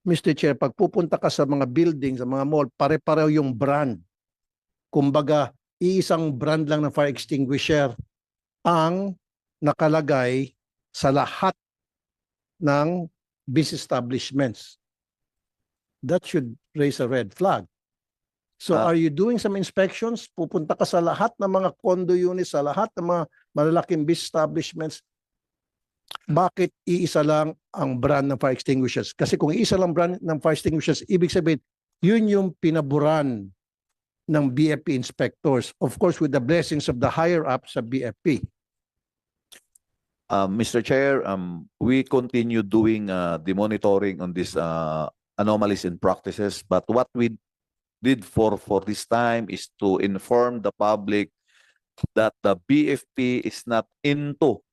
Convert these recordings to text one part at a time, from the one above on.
Mr. Chair, pag pupunta ka sa mga buildings, sa mga mall, pare-pareho yung brand. Kumbaga, iisang brand lang ng fire extinguisher ang nakalagay sa lahat ng business establishments. That should raise a red flag. So are you doing some inspections? Pupunta ka sa lahat ng mga condo units, sa lahat ng mga malalaking business establishments. Bakit iisa lang ang brand ng fire extinguishers? Kasi kung iisa lang brand ng fire extinguishers, ibig sabihin, yun yung pinaburan ng BFP inspectors. Of course, with the blessings of the higher-ups sa BFP. Mr. Chair, we continue doing the monitoring on these anomalies and practices. But what we did for this time is to inform the public that the BFP is not into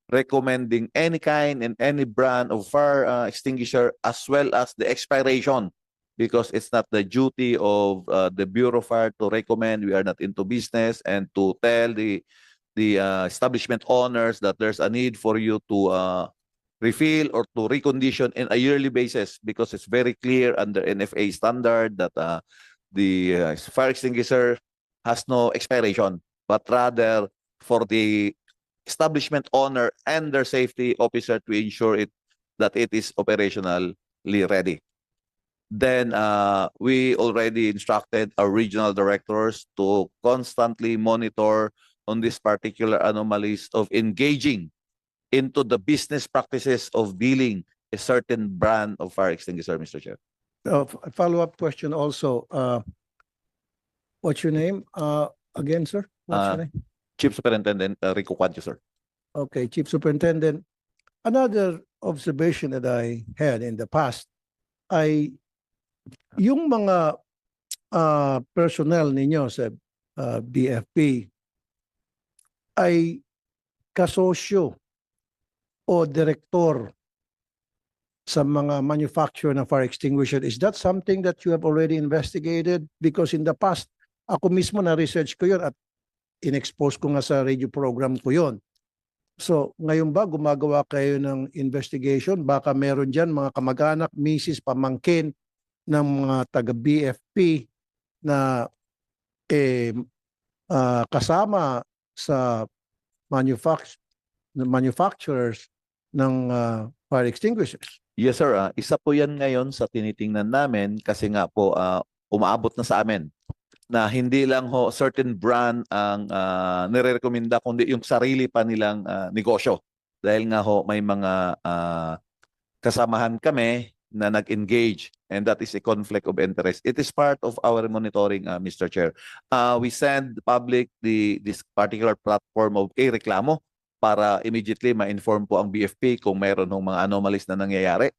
recommending any kind and any brand of fire extinguisher as well as the expiration, because it's not the duty of the Bureau of Fire to recommend. We are not into business and to tell the establishment owners that there's a need for you to refill or to recondition in a yearly basis, because it's very clear under NFA standard that the fire extinguisher has no expiration, but rather for the establishment owner and their safety officer to ensure that it is operationally ready. Then we already instructed our regional directors to constantly monitor on these particular anomalies of engaging into the business practices of dealing a certain brand of fire extinguisher, Mr. Chair. A follow-up question also. What's your name? Again, sir? What's your name? Chief Superintendent Rico Cuadjo, sir. Okay, Chief Superintendent. Another observation that I had in the past ay yung mga personnel ninyo sa BFP ay kasosyo o direktor sa mga manufacturer ng fire extinguisher. Is that something that you have already investigated? Because in the past, ako mismo na-research ko yun at in-expose ko nga sa radio program ko yun. So, ngayon ba gumagawa kayo ng investigation? Baka meron dyan mga kamag-anak, misis, pamangkin ng mga taga-BFP na kasama sa manufacturers ng fire extinguishers. Yes, sir. Isa po yan ngayon sa tinitingnan namin kasi nga po umaabot na sa amin na hindi lang ho certain brand ang nire-recommenda kundi yung sarili pa nilang negosyo. Dahil nga ho may mga kasamahan kami na nag-engage, and that is a conflict of interest. It is part of our monitoring, Mr. Chair. We send the public this particular platform of e-reklamo para immediately ma-inform po ang BFP kung mayroon ng mga anomalies na nangyayari.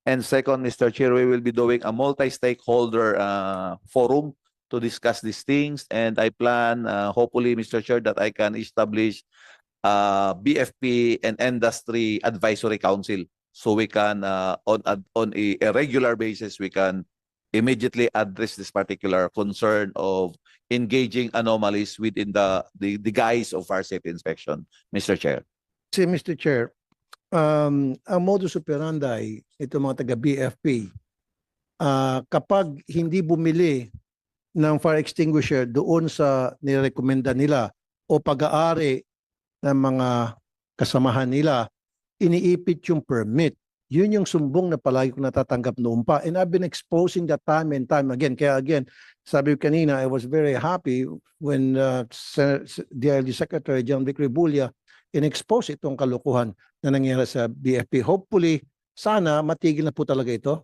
And second, Mr. Chair, we will be doing a multi-stakeholder forum to discuss these things, and I plan, hopefully, Mr. Chair, that I can establish BFP and Industry Advisory Council, so we can, on a regular basis, we can immediately address this particular concern of engaging anomalies within the guise of fire safety inspection, Mr. Chair. Si Mr. Chair, ang modus operandi, ito mga taga-BFP, kapag hindi bumili ng fire extinguisher doon sa nirekomenda nila o pag-aari ng mga kasamahan nila, iniipit yung permit. Yun yung sumbong na palagi ko natatanggap noon pa. And I've been exposing that time and time again. Kaya again, sabi ko kanina, I was very happy when DILG Secretary John Vic Rebulla in-expose itong kalukuhan na nangyari sa BFP. Hopefully, sana matigil na po talaga ito.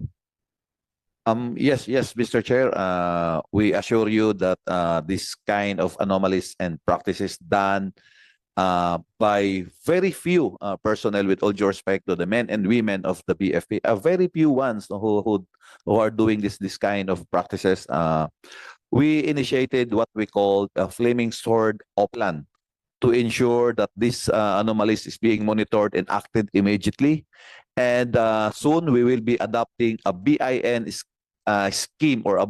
Yes, Mr. Chair. We assure you that this kind of anomalies and practices done by very few personnel, with all due respect to the men and women of the BFP, very few ones who are doing this kind of practices. We initiated what we call a flaming sword plan to ensure that this anomalies is being monitored and acted immediately. And soon we will be adopting a BIN scheme or a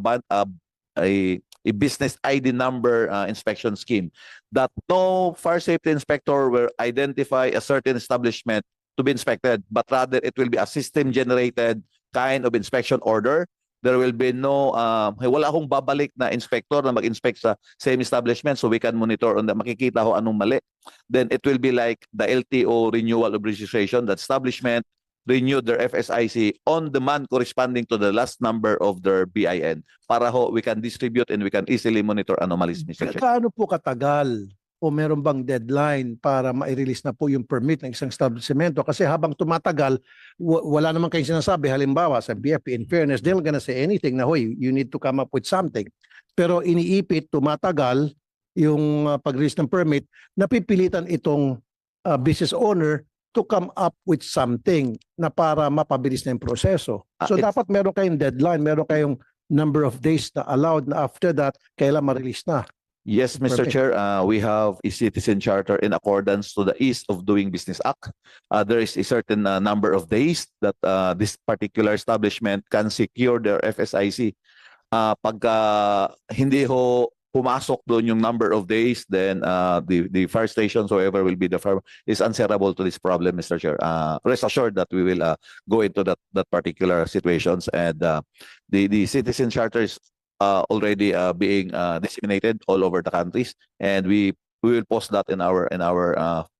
business ID number inspection scheme, that no fire safety inspector will identify a certain establishment to be inspected, but rather it will be a system generated kind of inspection order. There will be no, wala akong babalik na inspector na mag-inspect sa same establishment so we can monitor on the makikita ho anong mali. Then it will be like the LTO renewal of registration. That establishment renewed their FSIC on demand corresponding to the last number of their BIN para ho we can distribute and we can easily monitor anomalies, Mr. Chair. Kaano po katagal o meron bang deadline para ma-release na po yung permit ng isang establishmento? Kasi habang tumatagal, wala naman kayong sinasabi. Halimbawa, sa BFP, in fairness, they're gonna say anything na, hoy, you need to come up with something. Pero iniipit, tumatagal yung pag-release ng permit, napipilitan itong business owner to come up with something na para mapabilis na yung proseso. So dapat meron kayong deadline, meron kayong number of days na allowed na after that, kailan ma-release na. Yes, Mr. Perfect. Chair, we have a citizen charter in accordance to the Ease of Doing Business Act. There is a certain number of days that this particular establishment can secure their FSIC. Pagka hindi ho pumasok doon yung number of days, then the fire stations, whoever will be the fire, is answerable to this problem, Mr. Chair. Rest assured that we will go into that particular situations, and the citizen charter is already being disseminated all over the countries, and we will post that in our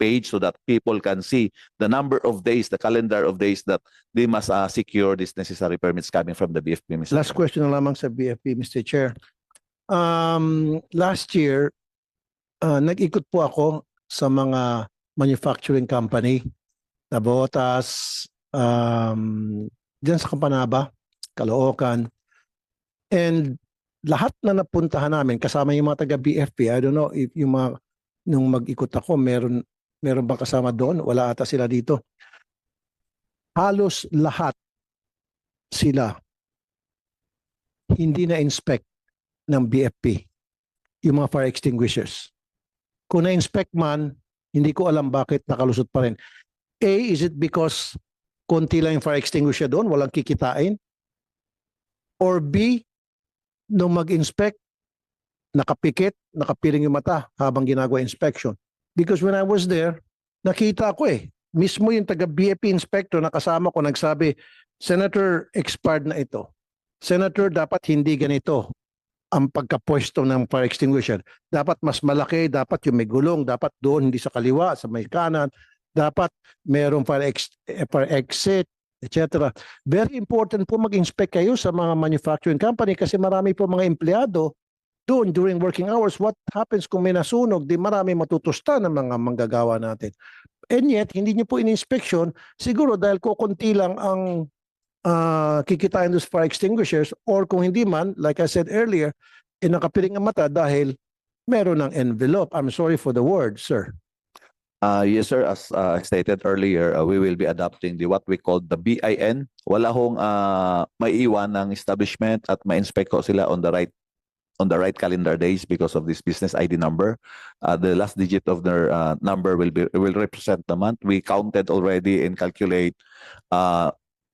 page so that people can see the number of days, the calendar of days that they must secure these necessary permits coming from the BFP, Mr. Last Chair. question na lamang sa BFP, Mr. Chair. Last year, nag-ikot po ako sa mga manufacturing company na Botas, dyan sa Campanaba, Caloocan, and lahat na napuntahan namin, kasama yung mga taga-BFP, I don't know if yung mga, nung mag-ikot ako, meron bang kasama doon? Wala ata sila dito. Halos lahat sila hindi na-inspect ng BFP, yung mga fire extinguishers. Kung na-inspect man, hindi ko alam bakit nakalusot pa rin. A, is it because konti lang yung fire extinguisher doon, walang kikitain? Or B, nung mag-inspect, nakapikit, nakapiling yung mata habang ginagawa inspection. Because when I was there, nakita ko mismo yung taga-BFP inspector na kasama ko nagsabi, Senator, expired na ito. Senator, dapat hindi ganito ang pagkapwesto ng fire extinguisher. Dapat mas malaki, dapat yung may gulong, dapat doon, hindi sa kaliwa, sa may kanan, dapat merong fire exit, etc. Very important po mag-inspect kayo sa mga manufacturing company kasi marami po mga empleyado doon during working hours. What happens kung may nasunog? Di marami matutusta ng mga manggagawa natin. And yet, hindi niyo po in-inspection, siguro dahil kukunti lang ang kikitain those fire extinguishers, or kung hindi man, like I said earlier, nakapiling ang mata dahil meron ng envelope. I'm sorry for the word, sir. Yes, sir. As stated earlier, we will be adopting what we call the BIN. Wala hong maiiwan ng establishment at ma-inspect ko sila on the right calendar days because of this business ID number. The last digit of their number will represent the month. We counted already and calculate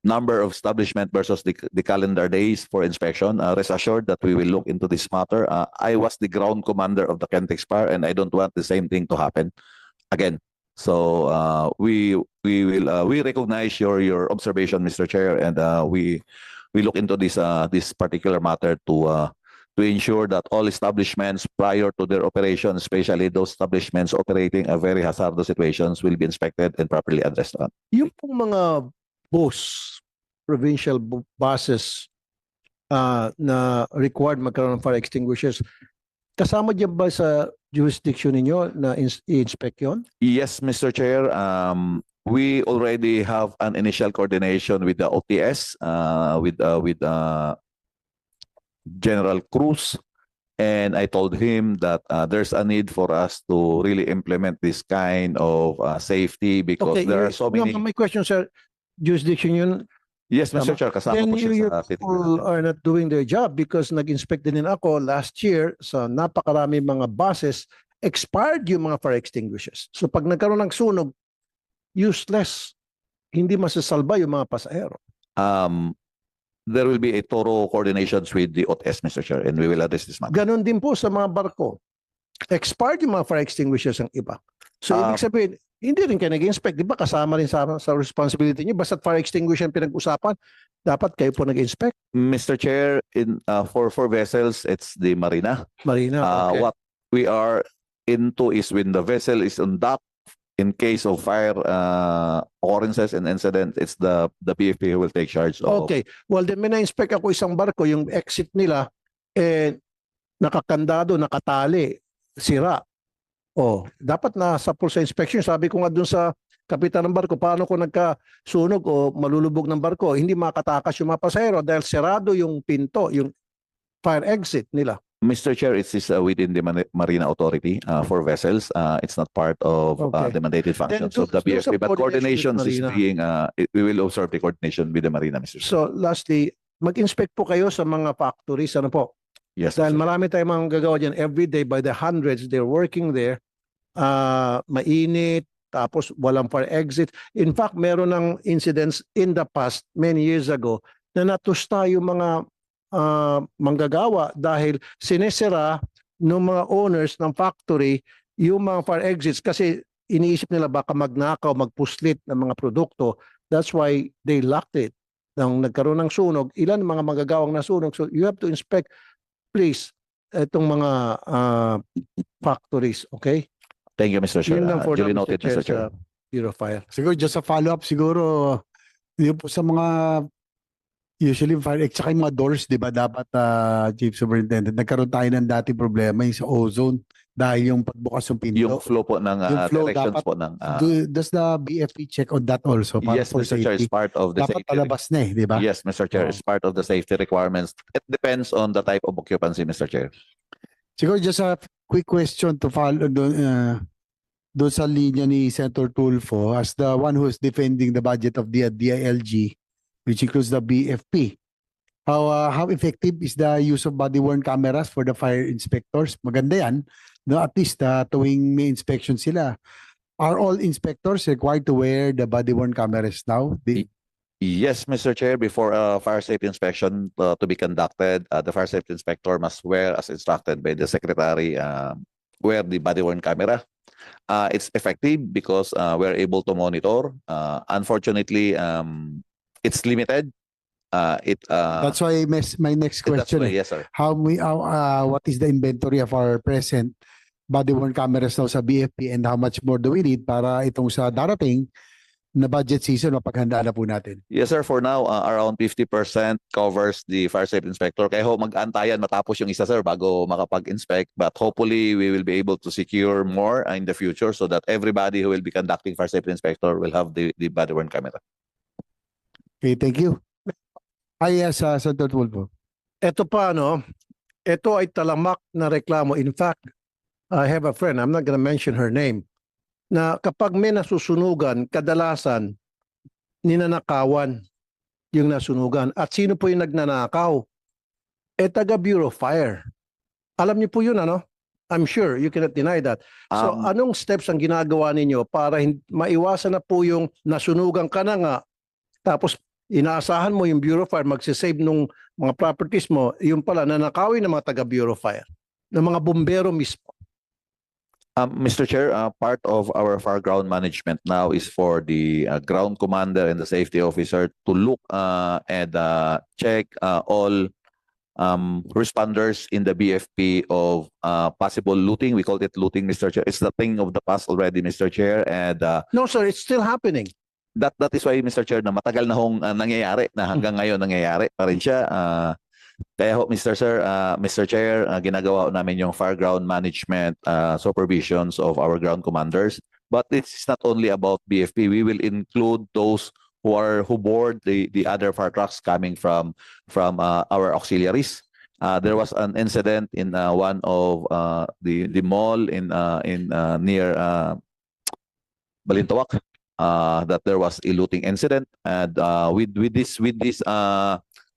number of establishment versus the calendar days for inspection. Rest assured that we will look into this matter. I was the ground commander of the Kentex Fire, and I don't want the same thing to happen again. So we recognize your observation, Mr. Chair, and we look into this particular matter to ensure that all establishments prior to their operation, especially those establishments operating a very hazardous situations, will be inspected and properly addressed. Yung pong mga provincial buses na required magkaroon ng fire extinguishers, kasama dyan ba sa jurisdiction ninyo na i-inspect yun? Yes, Mr. Chair. We already have an initial coordination with the OTS, with General Cruz, and I told him that there's a need for us to really implement this kind of safety because there are so many. No, my question, sir, jurisdiction yun. Yes, Mr. Chair, kasama Then po siya your sa city. people are not doing their job because nag-inspect din ako last year sa napakarami mga buses, expired yung mga fire extinguishers. So pag nagkaroon ng sunog, useless. Hindi masasalba yung mga pasahero. There will be a thorough coordinations with the OTS, Mr. Chair, and we will address this matter. Ganon din po sa mga barko. Expired yung mga fire extinguishers ang iba. So ibig sabihin, hindi rin kayo nag-inspect. Di ba kasama rin sa responsibility niyo? Basta fire extinguisher ang pinag-usapan, dapat kayo po nag-inspect. Mr. Chair, for vessels, it's the marina. Marina, okay. What we are into is when the vessel is on dock, in case of fire occurrences and incident, it's the BFP who will take charge of. Okay. Well, then may na-inspect ako isang barko, yung exit nila, nakakandado, nakatali, sira. Oh, dapat nasa full sa inspection. Sabi ko nga dun sa kapitan ng barko, paano kung nagkasunog o malulubog ng barko, hindi makatakas yung mga pasahero dahil serado yung pinto, yung fire exit nila. Mr. Chair, it is within the Marina Authority for vessels. It's not part of Okay. the mandated functions of the do some BFP, but coordination with coordinations is Marina. being, we will observe the coordination with the Marina, Mr. Chair. So lastly, mag-inspect po kayo sa mga factories, ano po? Yes, Dahil Mr. marami tayong mga gagawa dyan every day by the hundreds, they're working there. Mainit, tapos walang fire exit. In fact, meron ng incidents in the past, many years ago, na natusta yung mga manggagawa dahil sinesira ng mga owners ng factory yung mga fire exits kasi iniisip nila baka magnakaw, magpuslit ng mga produkto. That's why they locked it. Nang nagkaroon ng sunog, ilan mga manggagawang nasunog. So you have to inspect, please, itong mga factories, okay? Thank you, Mr. Chair. Yun lang for Duly now, noted, Mr. Mr. Chair. sa Bureau of Fire. Siguro just a follow-up siguro yung po sa mga usually fire tsaka yung mga doors, di ba dapat Chief Superintendent, nagkaroon tayo ng dati problema yung sa ozone dahil yung pagbukas ng pinto. Yung flow po ng Yung flow directions dapat- po ng Does the BFP check on that also? Para yes, for Mr. Chair, safety? is part of the Dapat safety. palabas na di ba? Yes, Mr. Chair, Oh. is part of the safety requirements. It depends on the type of occupancy, Mr. Chair. Siguro just a quick question to follow doon sa linya ni Senator Tulfo as the one who is defending the budget of the DILG, which includes the BFP. How effective is the use of body-worn cameras for the fire inspectors? Maganda yan. No, at least tuwing may inspection sila. Are all inspectors required to wear the body-worn cameras now? Yes, Mr. Chair, before a fire safety inspection to be conducted, the fire safety inspector must wear, as instructed by the secretary, wear the body-worn camera. It's effective because we're able to monitor. Unfortunately, it's limited. That's why my next That's question. why, yes, sir. What is the inventory of our present body-worn cameras now sa BFP and how much more do we need para itong sa darating na budget season mapaghandaan na po natin? Yes, sir. For now, around 50% covers the fire safety inspector. Kaya ho, mag-antayan matapos yung isa, sir, bago makapag-inspect. But hopefully, we will be able to secure more in the future so that everybody who will be conducting fire safety inspector will have the body-worn camera. Okay, thank you. Yes, Senator Tulfo. Ito pa, no? Ito ay talamak na reklamo. In fact, I have a friend, I'm not gonna mention her name, na kapag may nasusunugan, kadalasan, ninanakawan yung nasunugan. At sino po yung nagnanakaw? Taga Bureau of Fire. Alam niyo po yun, ano? I'm sure you cannot deny that. So anong steps ang ginagawa ninyo para maiwasan na po yung nasunugan ka na nga, tapos inaasahan mo yung Bureau of Fire magsisave nung mga properties mo, yung pala nanakawin ng mga taga Bureau of Fire, ng mga bombero mismo. Mr. Chair, part of our fire ground management now is for the ground commander and the safety officer to look and check all responders in the BFP of possible looting. We call it looting, Mr. Chair. It's the thing of the past already, Mr. Chair. And No sir, it's still happening. that is why, Mr. Chair, na matagal na hong nangyayari, na hanggang ngayon nangyayari pa rin siya. Kaya ho, Mr. Chair, ginagawa ho namin yung fire ground management supervisions of our ground commanders. But it's not only about BFP. We will include those who board the other fire trucks coming from our auxiliaries. There was an incident in one of the mall in near Balintawak that there was a looting incident, and with this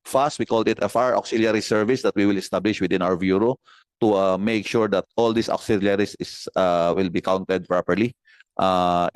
FAS, we called it a fire auxiliary service that we will establish within our bureau to make sure that all these auxiliaries will be counted properly.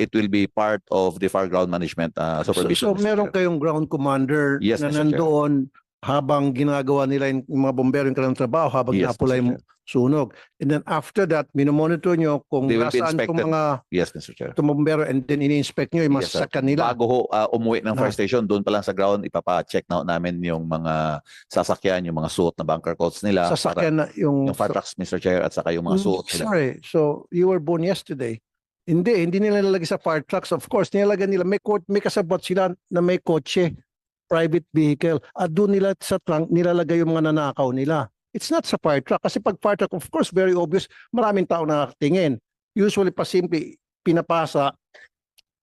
It will be part of the fire ground management supervision. So meron kayong ground commander Yes, na Mr. Chair. nandoon habang ginagawa nila yung mga bombero yung kanilang trabaho, habang Yes, inaapula Mr. yung sunog. And then after that, minomonitor nyo kung They will be nasaan itong inspected. mga Yes, Mr. Chair. itong bombero, and then ini-inspect nyo yung mga Yes, sir. sasakyan nila. Bago ho umuwi ng fire Na. station, doon pa lang sa ground, ipapa-check na ho namin yung mga sasakyan, yung mga suot na bunker coats nila. Sasakyan na Yung fire trucks, Mr. Chair, at saka yung mga suot nila. Sorry, so you were born yesterday. Hindi nila nilalagay sa fire trucks. Of course, nilalagay nila, may kasabot sila na may kotse, private vehicle. At doon nila sa trunk, nilalagay yung mga nanakaw nila. It's not sa fire truck. Kasi pag fire truck, of course, very obvious, maraming tao nakatingin. Usually pa simple, pinapasa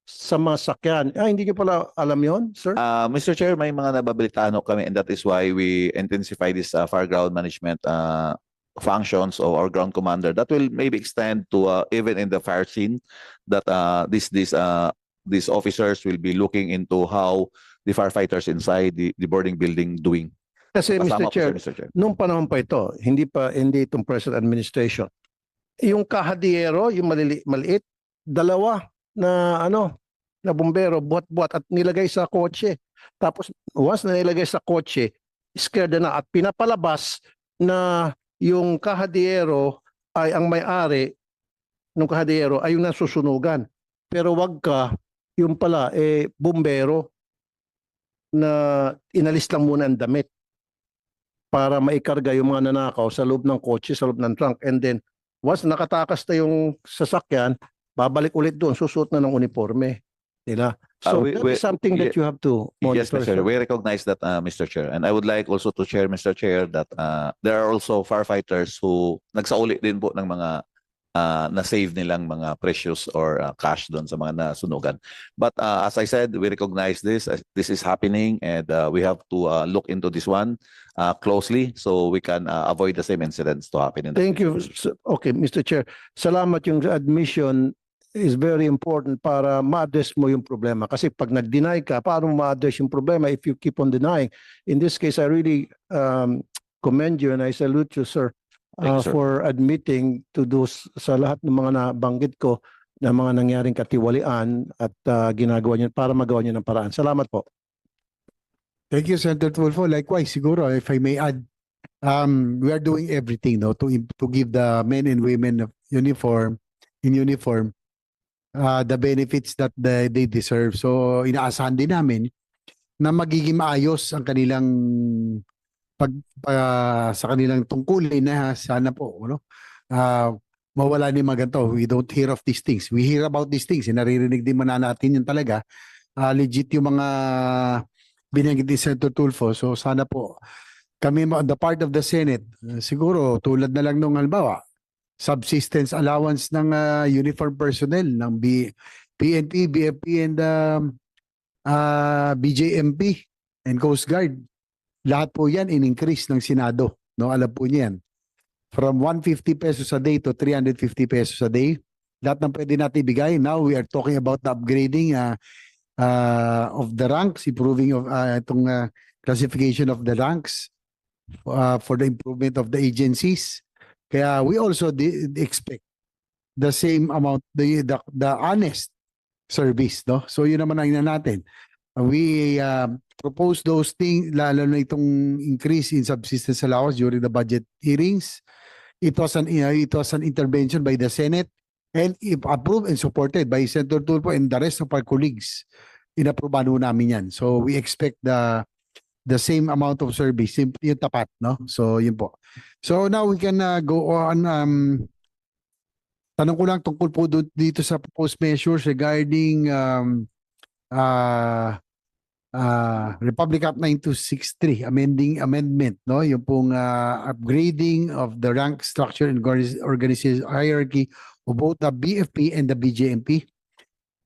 sa mga sakyan. Hindi nyo pala alam yon, sir? Mr. Chair, may mga nababalitaan ho kami, and that is why we intensify this fire ground management functions of our ground commander. That will maybe extend to even in the fire scene, that these officers will be looking into how the firefighters inside the burning building doing. Kasi Kasama Mr. po Chair, siya, Mr. Chair. nung panahon pa ito, hindi itong present administration. Yung kahadiero, yung maliit, dalawa na na bumbero, buhat-buhat at nilagay sa kotse. Tapos once na nilagay sa kotse, scared na at pinapalabas na yung kahadiero ay ang may-ari ng kahadiero ay yung nasusunugan. Pero wag ka, yung pala bumbero na inalis lang muna ang damit para maikarga yung mga nanakaw sa loob ng kotse, sa loob ng trunk. And then, once nakatakas na yung sasakyan, babalik ulit doon, susuot na ng uniforme nila. So, that is something that you have to Yes, monitor. Mr. Chair. We recognize that, Mr. Chair. And I would like also to share, Mr. Chair, that there are also firefighters who nagsauli din po ng mga na-save nilang mga precious or cash doon sa mga nasunugan. But as I said, we recognize this. This is happening, and we have to look into this one closely so we can avoid the same incidents to happen in the Thank you. Okay, Mr. Chair. Salamat, yung admission is very important para ma-address mo yung problema. Kasi pag nag-deny ka, paano ma-address yung problema if you keep on denying? In this case, I really commend you and I salute you, sir, Thank you, sir. for admitting to those sa lahat ng mga nabanggit ko na mga nangyaring katiwalian at ginagawa niyo para magawa niyo ng paraan. Salamat po. Thank you, Senator Tulfo. Likewise, siguro, if I may add, we are doing everything to give the men and women of uniform the benefits that they deserve. So inaasahan din namin na magiging maayos ang kanilang sa kanilang tungkulin na sana po mawala ni mga ganito. We don't hear of these things. We hear about these things. Naririnig din man natin yun talaga. Legit yung mga binanggit ni Senator Tulfo. So sana po kami on the part of the Senate, siguro tulad na lang nung halimbawa, subsistence allowance ng uniform personnel ng PNP, BFP, and BJMP and Coast Guard. Lahat po yan in-increase ng Senado. No? Alam po niyan. From 150 pesos a day to 350 pesos a day. Lahat ng pwede natin ibigay. Now we are talking about the upgrading of the ranks, improving of itong classification of the ranks for the improvement of the agencies. Kaya we also expect the same amount, the honest service. No? So yun naman ang natin. We propose those things, lalo na itong increase in subsistence allowance during the budget hearings. It was an intervention by the Senate and approved and supported by Senator Tulfo and the rest of our colleagues. Inaprubahan namin yan. So we expect the same amount of service, simply yung tapat, no? So yun po. So now we can go on. Tanong ko lang tungkol po dito sa proposed measures regarding Republic Act 9263 amendment, no, yung pong upgrading of the rank structure and organization hierarchy of both the BFP and the BJMP.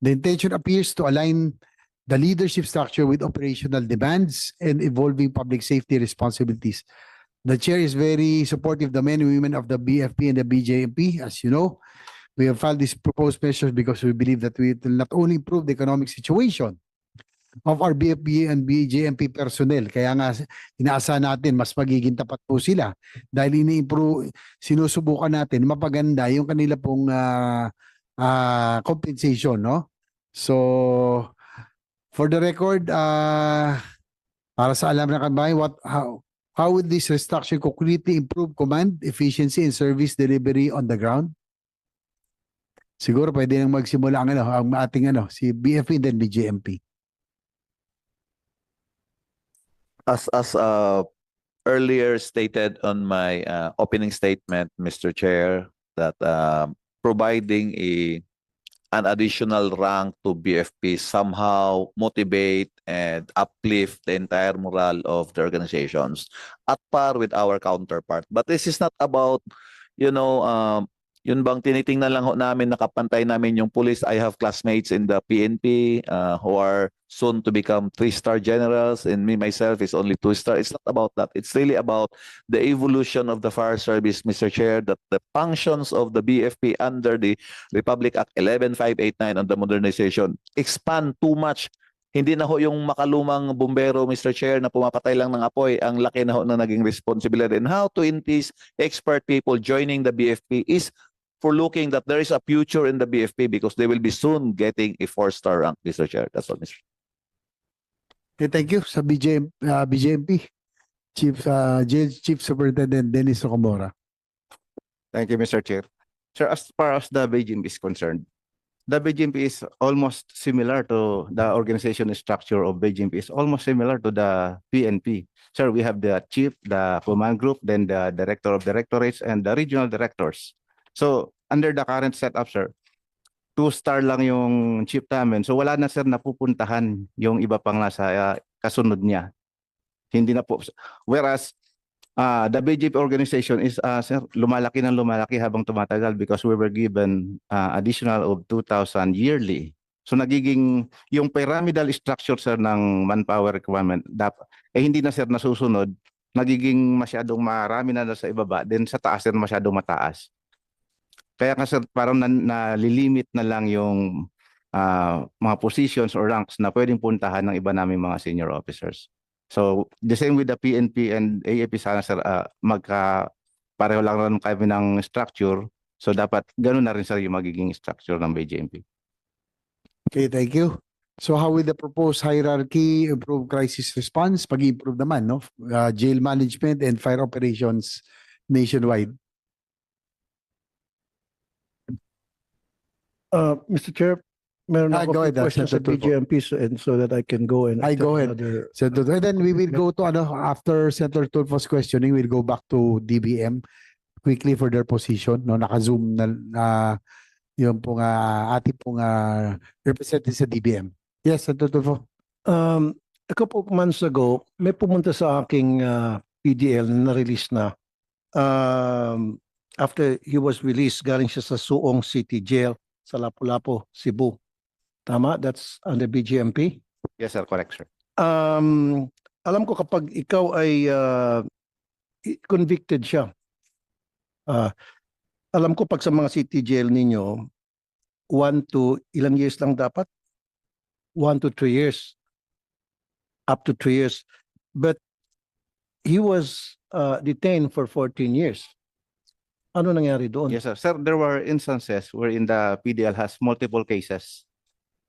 The intention appears to align the leadership structure with operational demands and evolving public safety responsibilities. The chair is very supportive of the men and women of the BFP and the BJMP. As you know, we have filed these proposed measures because we believe that we will not only improve the economic situation of our BFP and BJMP personnel. Kaya nga inaasahan natin mas magiging tapat po sila dahil sinusubukan natin mapaganda yung kanila pong compensation, no? So for the record, Para sa alam ng kabayan, how would this restructure concretely improve command efficiency and service delivery on the ground? Siguro pwede nang magsimula ang ating si BFP then BJMP. As earlier stated on my opening statement, Mr. Chair, that providing an additional rank to BFP somehow motivate and uplift the entire morale of the organizations at par with our counterpart. But this is not about, yun bang tinitingnan lang ho namin, nakapantay namin yung police. I have classmates in the PNP who are soon to become 3-star generals, and me myself is only 2-star. It's not about that. It's really about the evolution of the fire service, Mr. Chair, that the functions of the BFP under the Republic Act 11589 on the modernization expand too much. Hindi na ho yung makalumang bumbero, Mr. Chair, na pumapatay lang ng apoy. Ang laki na ho na naging responsibility. And how to entice expert people joining the BFP is for looking that there is a future in the BFP because they will be soon getting a 4-star rank, Mr. Chair. That's all, Mr. Okay, thank you sa BJMP. Jail Chief Superintendent Dennis Ocamora. Thank you, Mr. Chair. Sir, as far as the BGMP is concerned, the BGMP is almost similar to the organization structure of BGMP is almost similar to the PNP. Sir, we have the chief, the command group, then the director of directorates, and the regional directors. So, under the current setup, sir, 2-star lang yung chief namin. So, wala na, sir, napupuntahan yung iba pang nasa kasunod niya. Hindi na po. Whereas, the BJP organization is sir, lumalaki ng lumalaki habang tumatagal because we were given additional of 2,000 yearly. So nagiging yung pyramidal structure, sir, ng manpower requirement hindi na, sir, nasusunod, nagiging masyadong marami na sa ibaba, then sa taas, sir, masyadong mataas. Kaya nga, sir, parang nalilimit na lang yung mga positions or ranks na pwedeng puntahan ng iba namin mga senior officers. So, the same with the PNP and AFP sana, sir, pareho lang rin kami ng structure. So, dapat ganun na rin, sir, yung magiging structure ng BJMP. Okay, thank you. So how will the proposed hierarchy improve crisis response? Pag-improve naman, no? Jail management and fire operations nationwide. Mr. Chair, meron ako Go few ahead, questions sa Senator Tulfo. BJMP and so that I can go and Go ahead. another. And then we will go to after Senator Tulfo's questioning, we'll go back to DBM quickly for their position. No, naka-zoom na yung pong ating pong representative sa DBM. Yes, Senator Tulfo. A couple of months ago, may pumunta sa aking PDL na na-release na. After he was released, galing siya sa Suong City Jail sa Lapu-Lapu, Cebu. Tama? That's under BGMP? Yes, sir. Correct, sir. Alam ko kapag ikaw ay convicted siya, alam ko pag sa mga city jail ninyo, 1 to ilang years lang dapat? 1 to 3 years. Up to 3 years. But he was detained for 14 years. Ano nangyari doon? Yes, sir. Sir, there were instances wherein the PDL has multiple cases.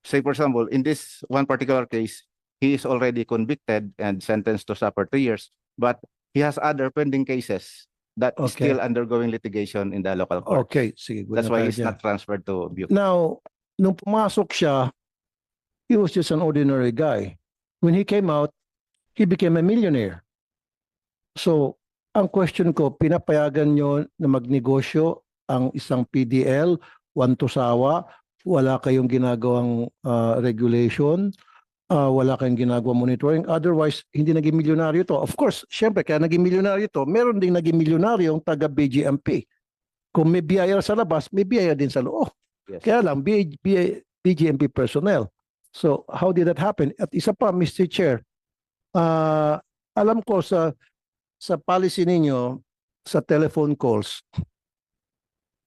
Say, for example, in this one particular case, he is already convicted and sentenced to suffer 3 years, but he has other pending cases that is Okay. still undergoing litigation in the local court. Okay, sige. That's na why tayo he's dyan. not transferred to Bucor. Now, nung pumasok siya, he was just an ordinary guy. When he came out, he became a millionaire. So, ang question ko, pinapayagan nyo na magnegosyo ang isang PDL, wantusawa, wala kayong ginagawang regulation, wala kayong ginagawang monitoring. Otherwise, hindi naging milyonaryo to. Of course, syempre, kaya naging milyonaryo to, meron ding naging milyonaryo yung taga BGMP. Kung may biyaya sa labas, may biyaya din sa loob. Yes. Kaya lang, BGMP personnel. So, how did that happen? At isa pa, Mr. Chair, alam ko sa policy ninyo, sa telephone calls,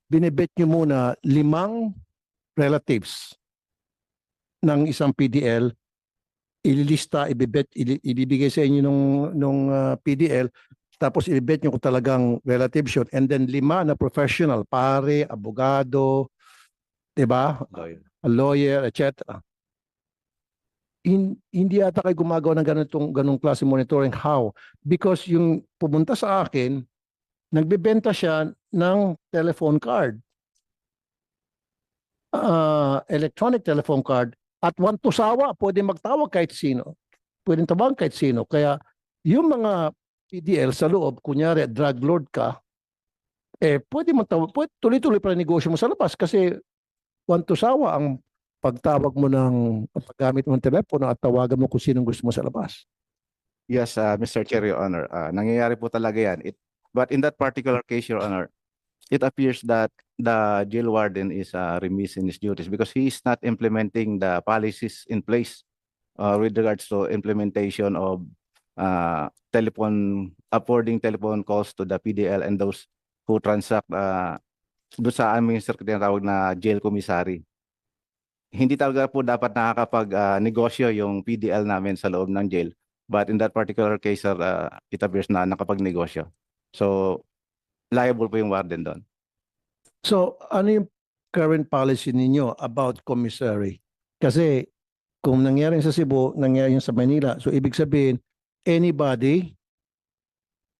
binibet nyo muna 5 relatives ng isang PDL, ililista, ibibigay sa inyo nung PDL, tapos ibibet nyo kung talagang relatives yun, and then 5 na professional, pare, abogado, diba? A lawyer, etc. hindi ata kayo gumagawa ng ganong klase monitoring. How? Because yung pumunta sa akin, nagbebenta siya ng telephone card. Electronic telephone card at wantusawa, pwede magtawag kahit sino. Pwede tawagan kahit sino. Kaya yung mga PDL sa loob, kunyari drug lord ka, pwede magtawag, tuloy-tuloy pa rin negosyo mo sa labas kasi wantusawa ang pagtawag mo ng paggamit mo ng telepono at tawagan mo kung sinong gusto mo sa labas. Yes, Mr. Chair, Your Honor. Nangyayari po talaga yan. But in that particular case, Your Honor, it appears that the jail warden is remiss in his duties because he is not implementing the policies in place with regards to implementation of affording telephone calls to the PDL and those who transact doon sa aming tinatawag na jail commissary. Hindi talaga po dapat nakakapag-negosyo yung PDL namin sa loob ng jail. But in that particular case, sir, it appears na nakapag-negosyo. So, liable po yung warden doon. So, ano yung current policy ninyo about commissary? Kasi kung nangyari sa Cebu, nangyari yung sa Manila. So, ibig sabihin, anybody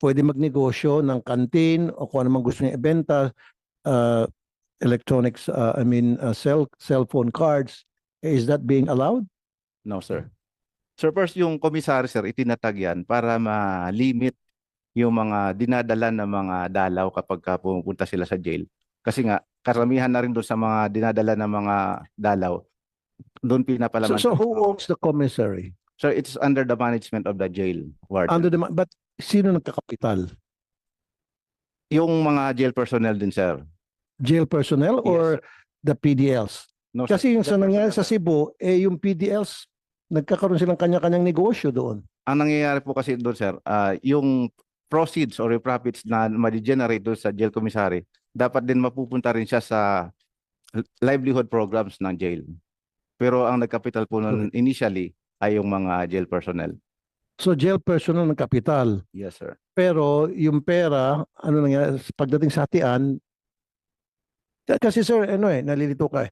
pwede magnegosyo ng canteen o kung ano man gusto niya ibenta, electronics, cell phone cards. Is that being allowed? No, sir. Sir, first yung commissary, sir, itinatag yan para ma-limit yung mga dinadala ng mga dalaw kapag pumunta sila sa jail. Kasi nga, karamihan na rin doon sa mga dinadala ng mga dalaw, doon pinapalaman. So who owns the commissary? Sir, it's under the management of the jail warden. But sino nagkakapital? Yung mga jail personnel din, sir. Jail personnel or the PDLs? No, sir. Kasi yung sa The nangyari sa personnel, Cebu, yung PDLs, nagkakaroon silang kanya-kanyang negosyo doon. ang nangyayari po kasi doon, sir, yung proceeds or yung profits na ma-generate doon sa jail commissary, dapat din mapupunta rin siya sa livelihood programs ng jail. Pero ang nagkapital po nun initially ay yung mga jail personnel. So jail personnel ng kapital. Yes, sir. Pero yung pera, ano nangyari, pagdating sa hatian, kasi sir, nalilito ka.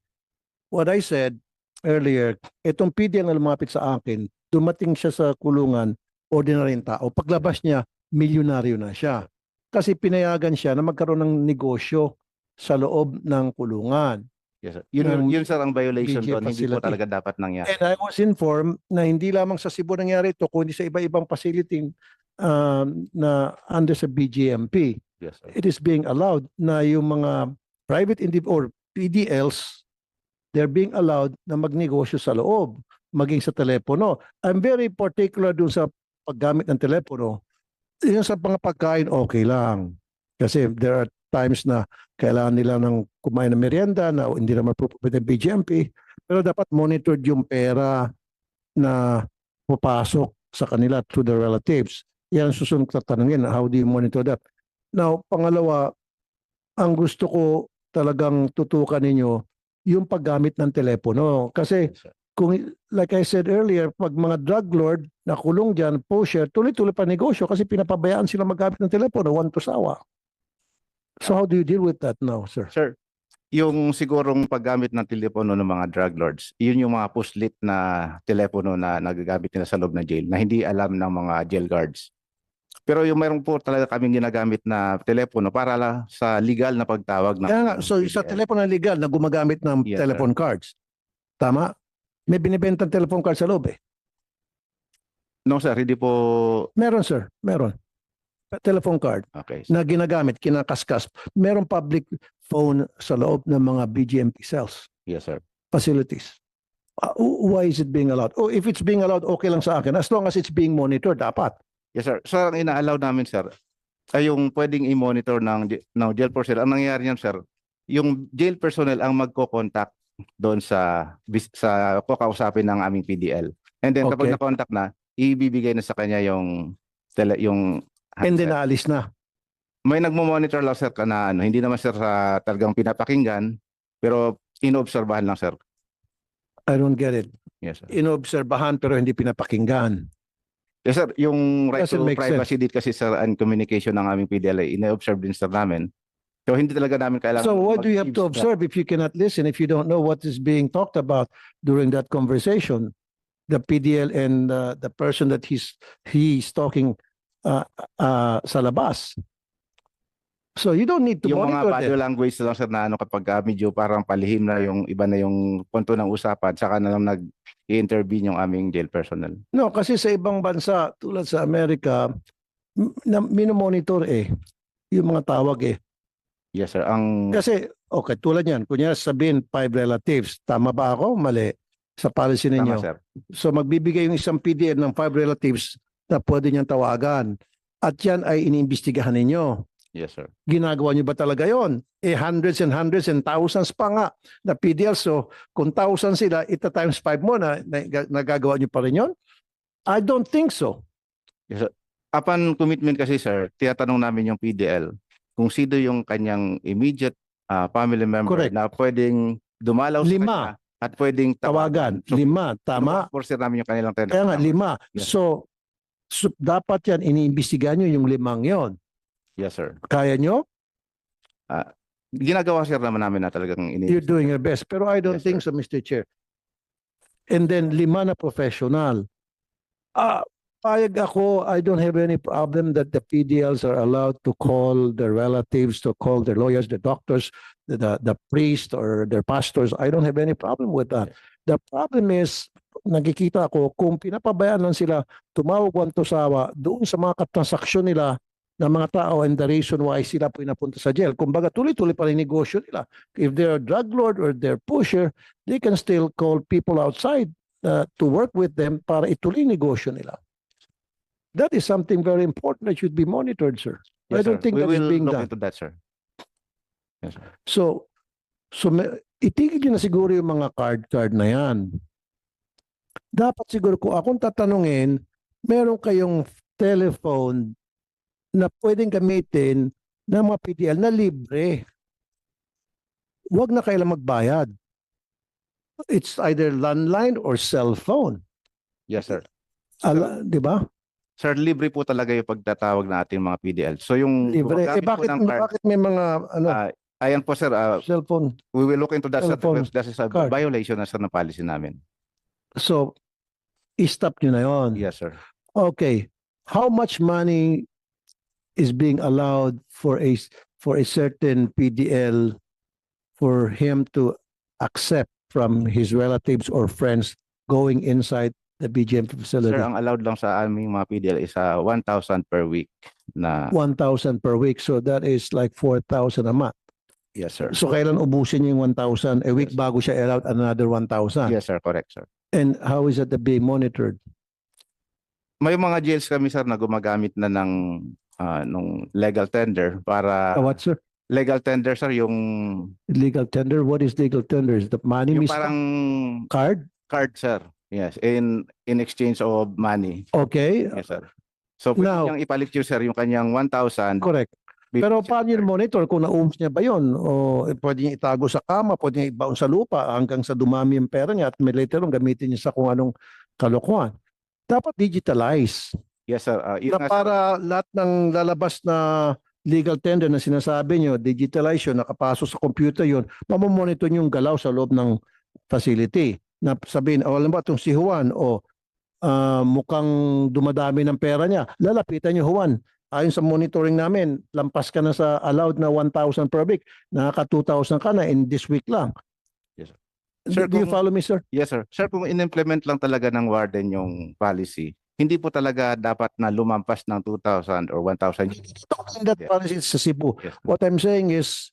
What I said earlier, itong PDL na lumapit sa akin, dumating siya sa kulungan, ordinaryong tao. Paglabas niya, milyonaryo na siya. Kasi pinayagan siya na magkaroon ng negosyo sa loob ng kulungan. Yes, sir. Yun sir ang violation BGF doon, hindi po facility. talaga dapat nangyari. And I was informed na hindi lamang sa Cebu nangyari ito, kundi sa iba-ibang facility na under sa BGMP. Yes, sir. It is being allowed na yung mga private or PDLs, they're being allowed na magnegosyo sa loob, maging sa telepono. I'm very particular dun sa paggamit ng telepono. Yung sa mga pagkain, okay lang. Kasi there are times na kailangan nila ng kumain ng merienda na hindi naman appropriate ng BGMP. Pero dapat monitored yung pera na pupasok sa kanila to the relatives. Yan ang susunod na tanongin. How do you monitor that? Now, pangalawa, ang gusto ko talagang tutukan ninyo yung paggamit ng telepono. Kasi Yes, sir. kung, like I said earlier, pag mga drug lord na kulong dyan, pusher, tuloy-tuloy pa negosyo kasi pinapabayaan sila maggamit ng telepono, wantusawa. So how do you deal with that now, sir? Sir, yung sigurong paggamit ng telepono ng mga drug lords, yun yung mga puslit na telepono na nagagamit nila sa loob ng jail na hindi alam ng mga jail guards. Pero yung mayroon po talaga kaming ginagamit na telepono para sa legal na pagtawag ng Kaya nga, so PDL. sa telepono na legal na gumagamit ng Yes, telephone cards, tama? May binibentang telephone card sa loob eh. No sir, hindi po. Meron sir, meron. Telephone card Okay. na ginagamit, kinakaskas. Meron public phone sa loob ng mga BGMP cells, Yes, sir. facilities. Why is it being allowed? Oh, if it's being allowed, okay lang sa akin. As long as it's being monitored, dapat. Yes, sir. So, ang ina-allow namin, sir, ay yung pwedeng i-monitor ng jail personnel. Ang nangyayari niyan, sir, yung jail personnel ang magko-contact doon sa kakausapin ng aming PDL. And then, kapag Okay. na-contact na, ibibigay na sa kanya yung And then handset. naalis na. May nagmo-monitor lang, sir, na hindi naman, sir, sa talagang pinapakinggan, pero inoobserbahan lang, sir. I don't get it. Yes, sir. Inobserbahan pero hindi pinapakinggan. Yes, sir. Yung right Doesn't to make privacy dito kasi, sir, and communication ng aming PDL ay ina-observe din, sir, namin. So, hindi talaga namin kailangan. So what do you have to mag-eavesdrop. observe if you cannot listen, if you don't know what is being talked about during that conversation? the PDL and the person that he's talking sa labas. So you don't need to Yung mga monitor body them. language na lang sir na ano kapag medyo parang palihim na yung iba na yung punto ng usapan, saka na lang nag-i-intervene yung aming jail personnel. No, kasi sa ibang bansa tulad sa Amerika, minomonitor yung mga tawag Yes sir. Ang Kasi, okay, tulad yan, kunya sabihin 5 relatives, tama ba ako? Mali sa policy tama ninyo. sir. So magbibigay yung isang PDL ng 5 relatives na pwede niyang tawagan. At yan ay iniimbestigahan ninyo. Yes sir. Ginagawa niyo ba talaga yon? Hundreds and hundreds and thousands pa nga na PDL. So kung 1,000 sila, ita times 5 mo nagagawa niyo pa rin yon? I don't think so. Upon commitment kasi sir, tinatanong namin yung PDL kung sino yung kanyang immediate family member Correct. na pwedeng dumalaw sa 5 kanya at pwedeng tawagan. So, 5, tama? for sir namin yung kanilang telephone Kaya nga, number. 5. Yes. So dapat yan, iniimbestigahan nyo yung 5 yon. Yes sir. Kaya nyo? Ginagawa sir naman namin na talagang You're doing your best. Pero I don't Yes, think so, Mr. Chair. And then 5 na professional. Payag ako, I don't have any problem that the PDLs are allowed to call their relatives, to call their lawyers, the doctors, the priest or their pastors. I don't have any problem with that. The problem is, nakikita ako, kung pinapabayaan lang sila tumawag one to sawa doon sa mga katransaksyon nila ng mga tao and the reason why sila pinapunta sa jail. Kumbaga, tuloy-tuloy pa rin negosyo nila. If they're a drug lord or they're pusher, they can still call people outside to work with them para ituloy negosyo nila. That is something very important that should be monitored, sir. I Yes, don't sir. think we that is will being look done. into that sir. Yes sir. So itigil nyo na siguro yung mga card na yan. Dapat siguro kung akong tatanungin, meron kayong telephone na pwedeng gamitin ng mga PDL na libre. Huwag na kailang magbayad. It's either landline or cell phone. Yes sir. Di ba? Sir, libre po talaga yung pagtatawag na ating mga PDL. So yung Libre. gumagamit po ng card, Bakit may mga ayan po sir, cellphone? we will look into that sir. Telephone That is a card. violation na sir ng policy namin. So, i-stop nyo na yon. Yes sir. Okay. How much money is being allowed for a certain PDL for him to accept from his relatives or friends going inside the BGM facility? Sir, ang allowed lang sa aming mga PDL is 1,000 per week na 1,000 per week. So that is like 4,000 a month. yes sir. So kailan ubusin niyo yung 1,000 a week Yes. bago siya allowed another 1,000? Yes sir, correct sir. And how is that being monitored? May mga jails kami sir na gumagamit na ng nung legal tender para What, sir? legal tender sir yung Legal tender? What is legal tender? Is the money yung mismo? parang Card? card sir. Yes, in exchange of money. Okay. Yes sir. So pwede Now- niyang ipalit yun sir yung kanyang 1,000. Correct. Pero paano sir? yun monitor kung naubos niya ba yun? O pwede niya itago sa kama, pwede niya ibaon sa lupa hanggang sa dumami yung pera niya at may later on gamitin niya sa kung anong kalokohan. Dapat digitalize. Yes sir. Yun Na nga, sir. para lahat ng lalabas na legal tender na sinasabi niyo, digitalize yun, nakapasok sa computer yun, mamamonitor niyo yung galaw sa loob ng facility. Na sabihin, alam ba itong si Juan, mukhang dumadami ng pera niya, lalapitan niyo, Juan, ayon sa monitoring namin, lampas ka na sa allowed na 1,000 per week, nakaka 2,000 ka na in this week lang. Yes, sir. Sir, Do you kung- follow me, sir? Yes sir. Sir, kung in-implement lang talaga ng warden yung policy, hindi po talaga dapat na lumampas ng 2,000 or 1,000. That Yes. policy is sa Cebu. Yes. What I'm saying is,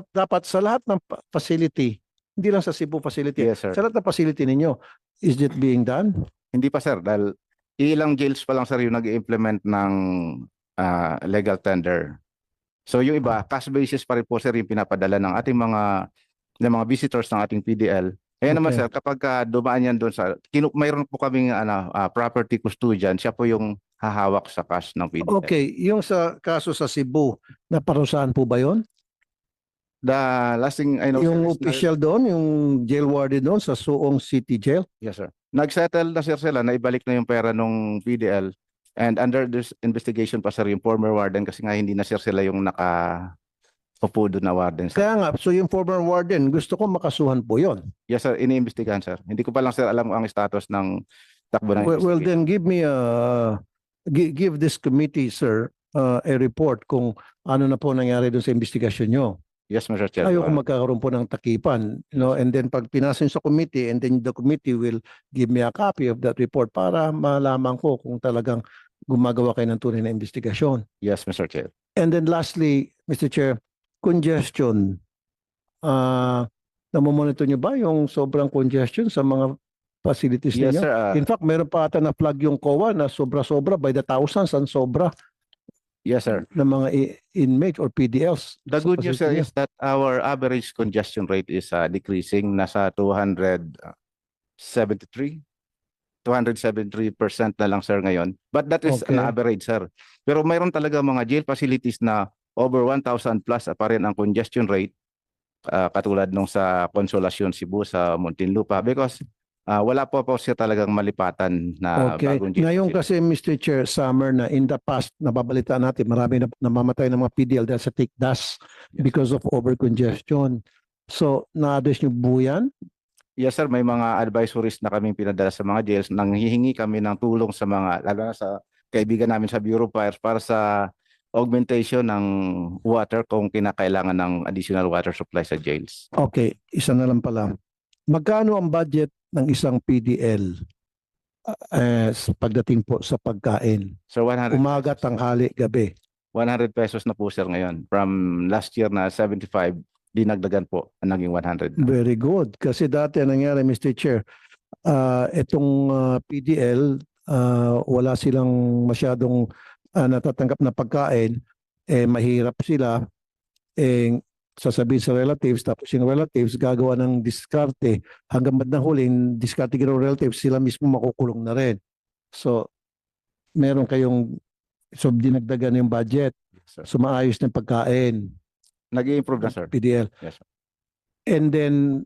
dapat sa lahat ng facility, hindi lang sa Cebu facility, Yes sir. sa lahat ng facility ninyo, is it being done? Hindi pa sir dahil ilang jails pa lang sir yung nag-implement ng legal tender. So yung iba, cash basis pa rin po sir yung pinapadala ng ating ng mga visitors ng ating PDL. Ayan naman Okay. sir, kapag dumaan yan doon sa, mayroon po kaming property custodian, siya po yung hahawak sa cash ng PDL. Okay, yung sa kaso sa Cebu, naparusahan po ba yon? The last thing I know sir, Yung is official doon, yung jail warden doon sa Suong City Jail? yes sir. Nag-settle na sir sila na ibalik na yung pera nung PDL and under this investigation pa sir yung former warden kasi nga hindi na sir sila yung upo doon na warden, sir. Kaya nga, so yung former warden, gusto ko makasuhan po yon. Yes, sir. Iniimbestigahan, sir. Hindi ko pa lang, sir, alam ang status ng takbo ng Well, investigation. then give me give this committee, sir, a report kung ano na po nangyari doon sa investigasyon nyo. Yes, Mr. Chair. Ayoko magkakaroon po ng takipan, and then pag pinasin sa committee, and then the committee will give me a copy of that report para malaman ko kung talagang gumagawa kayo ng tunay na investigasyon. Yes, Mr. Chair. And then lastly, Mr. Chair, congestion. Namomonitor nyo ba yung sobrang congestion sa mga facilities Yes, ninyo? sir. In fact, meron pa ata na plug yung COA na sobra-sobra by the thousands ang sobra Yes, sir. ng mga inmates or PDLs. The sa good news, sir, facility is that our average congestion rate is decreasing. Nasa 273% na lang, sir, ngayon. But that is Okay. an average, sir. Pero mayroon talaga mga jail facilities na over 1,000 plus pa rin ang congestion rate, katulad nung sa Consolacion, Cebu, sa Muntinlupa, because wala po siya talagang malipatan na Okay. bagong jail Ngayon facility. kasi, Mr. Chair, summer na, in the past, nababalitaan natin, marami na namamatay ng mga PDL dahil sa thick dust Yes. because of overcongestion. So, na-address nyo po yan? Yes, sir. May mga advisories na kaming pinadala sa mga jails. Nanghihingi kami ng tulong sa mga, lalo na sa kaibigan namin sa Bureau of Fires para sa augmentation ng water kung kinakailangan ng additional water supply sa jails. Okay, isa na lang pala. Magkano ang budget ng isang PDL pagdating po sa pagkain? So 100, Umaga, tanghali, gabi. 100 pesos na po, sir, ngayon. From last year na 75, dinagdagan po, naging 100 na. Very good. Kasi dati ang nangyari, Mr. Chair, itong PDL, wala silang masyadong natatanggap na pagkain, mahirap sila, sasabihin sa relatives, tapos yung relatives gagawa ng diskarte, hanggang bandang huli, yung diskarte ng relatives, sila mismo makukulong na rin. So, meron kayong, so dinagdagan yung budget, Sir. so maayos ng pagkain, Nag-i-improve na, sir. PDL. Yes, sir. And then,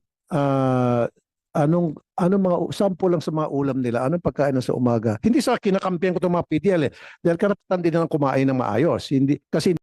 anong mga sample lang sa mga ulam nila, anong pagkain na sa umaga? Hindi sa kinakampihan ko itong mga PDL dahil karapatan din nilang kumain ng maayos. Hindi, kasi